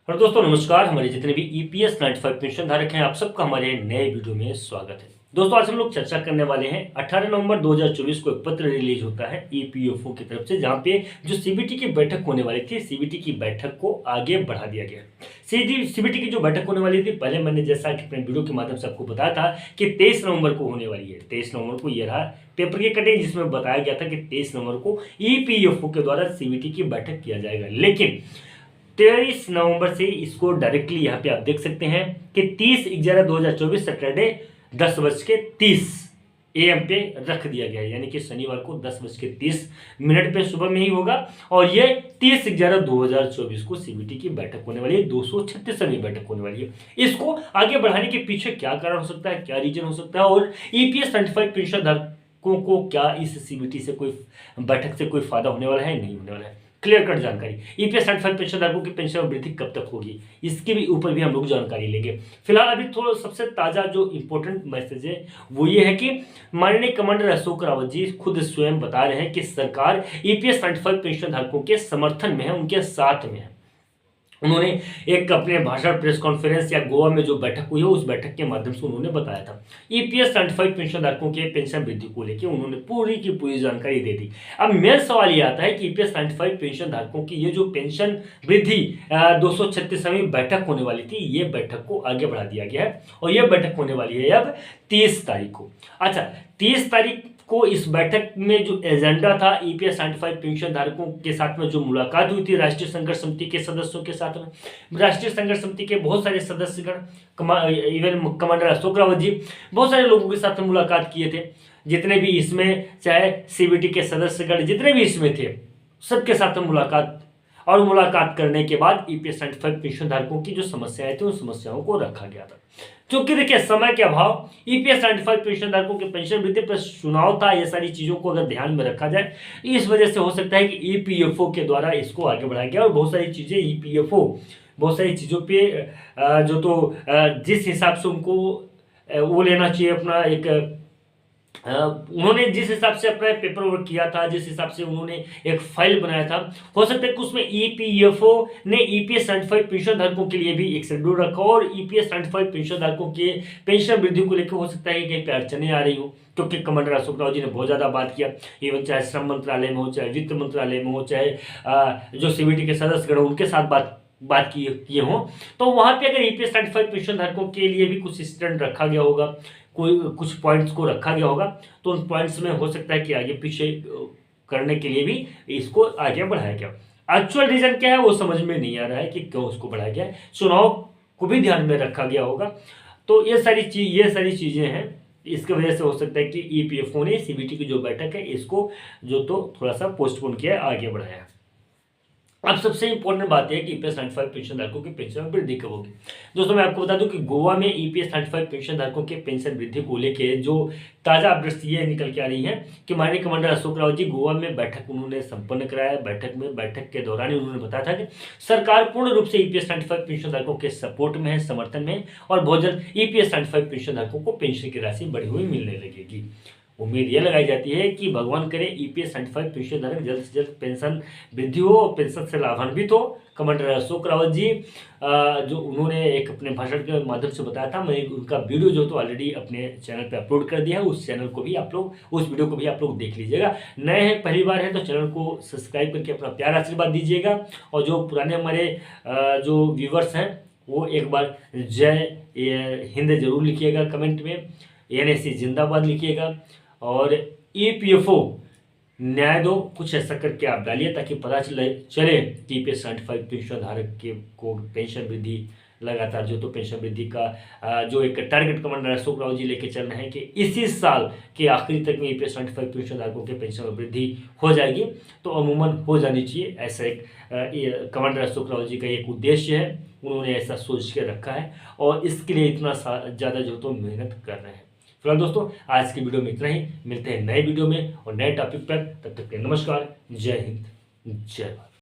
और दोस्तों नमस्कार। हमारे जितने भी ईपीएस 95 पेंशन धारक हैं, आप सबका हमारे नए वीडियो में स्वागत है। दोस्तों आज हम लोग चर्चा करने वाले हैं 18 नवंबर 2024 को एक पत्र रिलीज होता है ईपीएफओ की तरफ से, जहां पे जो सीबीटी की बैठक होने वाली थी, सीबीटी की बैठक को आगे बढ़ा दिया गया। सीबीटी की जो बैठक होने वाली थी, पहले मैंने जैसा कि अपने वीडियो के माध्यम से आपको बताया था कि 23 नवंबर को होने वाली है। 23 नवंबर को ये रहा पेपर की कटिंग, जिसमें बताया गया था कि 23 नवंबर को ईपीएफओ के द्वारा सीबीटी की बैठक किया जाएगा। लेकिन 23 नवंबर से इसको डायरेक्टली यहाँ पे आप देख सकते हैं कि 30/11/2024 सैटरडे 10:30 AM पे रख दिया गया है, यानी कि शनिवार को 10:30 पे सुबह में ही होगा। और ये 30/11/2024 को सीबीटी की बैठक होने वाली है, 236वीं बैठक होने वाली है। इसको आगे बढ़ाने के पीछे क्या कारण हो सकता है, क्या रीजन हो सकता है, और ईपीएस 95 पेंशन धारकों को क्या इस सीबीटी से कोई बैठक से कोई फायदा होने वाला है, नहीं होने वाला है, क्लियर कट जानकारी। ईपीएस 95 पेंशन धारकों की पेंशन में वृद्धि कब तक होगी, इसके भी ऊपर भी हम लोग जानकारी लेंगे। फिलहाल अभी थोड़ा सबसे ताजा जो इंपॉर्टेंट मैसेज है वो ये है कि माननीय कमांडर अशोक रावत जी खुद स्वयं बता रहे हैं कि सरकार ईपीएस 95 पेंशन धारकों के समर्थन में है, उनके साथ में है। उन्होंने एक अपने भाषण प्रेस कॉन्फ्रेंस या गोवा में जो बैठक हुई है, उस बैठक के माध्यम से उन्होंने बताया था ईपीएस 95 पेंशन धारकों के पेंशन वृद्धि को लेकर उन्होंने पूरी की पूरी जानकारी दे दी। अब मेन सवाल ये आता है कि ईपीएस 95 पेंशन धारकों की ये जो पेंशन वृद्धि 236वीं बैठक होने वाली थी, ये बैठक को आगे बढ़ा दिया गया है और ये बैठक होने वाली है अब 30 तारीख को। अच्छा, 30 तारीख को इस बैठक में जो एजेंडा था, ईपीएस 95 पेंशन धारकों के साथ में जो मुलाकात हुई थी राष्ट्रीय संघर्ष समिति के सदस्यों के साथ में, राष्ट्रीय संघर्ष समिति के बहुत सारे सदस्यगण, इवन कमांडर अशोक रावत जी बहुत सारे लोगों के साथ में मुलाकात किए थे। जितने भी इसमें चाहे सीबीटी के सदस्यगण जितने भी इसमें थे, सबके साथ में मुलाकात, और मुलाकात करने के बाद ईपीएस 95 पेंशन धारकों की जो समस्याएं थी उन समस्याओं को रखा गया था। क्योंकि देखिए समय के अभाव ईपीएस 95 पेंशन धारकों के पेंशन वृद्धि पर चुनाव था, ये सारी चीजों को अगर ध्यान में रखा जाए, इस वजह से हो सकता है कि ईपीएफओ के द्वारा इसको आगे बढ़ाया गया। और बहुत सारी चीजें ईपीएफओ बहुत सारी चीजों पे जो तो जिस हिसाब से उनको वो लेना चाहिए अपना एक उन्होंने जिस हिसाब से अपना पेपर वर्क किया था, जिस हिसाब से उन्होंने एक फाइल बनाया था, हो सकता है कि उसमें ईपीएफओ ने ईपीएस 95 पेंशन धारकों के लिए भी एक शेड्यूल रखा और ईपीएस 95 पेंशन धारकों के पेंशन वृद्धि को लेकर हो सकता है कि कहीं पे अड़चने आ रही हो, क्योंकि कमांडर अशोक राव जी ने बहुत ज़्यादा बात किया। इवन चाहे श्रम मंत्रालय में हो, चाहे वित्त मंत्रालय में हो, चाहे जो सीबीटी के सदस्यगण उनके साथ बात किए हों, तो वहां पे अगर ईपीएस 95 पेंशन धारकों के लिए भी कुछ स्टैंड रखा गया होगा, कोई कुछ पॉइंट्स को रखा गया होगा, तो उन पॉइंट्स में हो सकता है कि आगे पीछे करने के लिए भी इसको आगे बढ़ाया गया। एक्चुअल रीजन क्या है वो समझ में नहीं आ रहा है कि क्यों उसको बढ़ाया गया। चुनाव को भी ध्यान में रखा गया होगा, तो ये सारी चीजें हैं। इसकी वजह से हो सकता है कि ईपीएफओ ने सीबीटी की जो बैठक है इसको जो तो थोड़ा सा पोस्टपोन किया, आगे बढ़ाया। अब सबसे इंपॉर्टेंट बात है कि ईपीएस 95 पेंशन धारकों की पेंशन में वृद्धि कब होगी। दोस्तों मैं आपको बता दूं कि गोवा में ईपीएस 95 पेंशन धारकों के पेंशन वृद्धि को लेकर जो ताजा अपडेट्स ये निकल के आ रही है कि माननीय कमांडर अशोक रावत जी गोवा में बैठक उन्होंने संपन्न कराया। बैठक के दौरान ही उन्होंने बताया था कि सरकार पूर्ण रूप से ईपीएस 95 पेंशन धारकों के सपोर्ट में है, समर्थन में है, और बहुत जल्द ईपीएस 95 पेंशन धारकों को पेंशन की राशि बढ़ी हुई मिलने लगेगी। उम्मीद यह लगाई जाती है कि भगवान करे ईपीएस 95 पेंशन धारक जल्द से जल्द पेंशन वृद्धि हो और पेंशन से लाभान्वित हो। कमांडर अशोक रावत जी जो उन्होंने एक अपने भाषण के माध्यम से बताया था, मैं उनका वीडियो जो तो ऑलरेडी अपने चैनल पे अपलोड कर दिया है, उस चैनल को भी आप लोग, उस वीडियो को भी आप लोग देख लीजिएगा। नए हैं, पहली बार है, तो चैनल को सब्सक्राइब करके अपना प्यार आशीर्वाद दीजिएगा। और जो पुराने हमारे जो व्यूवर्स हैं वो एक बार जय हिंद जरूर लिखिएगा, कमेंट में एनएससी जिंदाबाद लिखिएगा, और ईपीएफओ न्याय दो कुछ ऐसा करके आप डालिए, ताकि पता चले कि ईपीएस 95 पेंशन धारक के को पेंशन वृद्धि लगातार जो तो पेंशन वृद्धि का जो एक टारगेट कमांडर अशोक राव जी लेके चल रहे हैं कि इसी साल के आखिरी तक में ईपीएस 95 पेंशन धारकों के पेंशन में वृद्धि हो जाएगी। तो अमूमन हो जानी चाहिए, ऐसा एक कमांडर अशोक राव जी का एक उद्देश्य है, उन्होंने ऐसा सोच के रखा है और इसके लिए इतना ज़्यादा जो तो मेहनत कर रहे हैं। फिलहाल दोस्तों आज की वीडियो में इतना ही, मिलते हैं नए वीडियो में और नए टॉपिक पर। तब तक के नमस्कार, जय हिंद, जय भारत।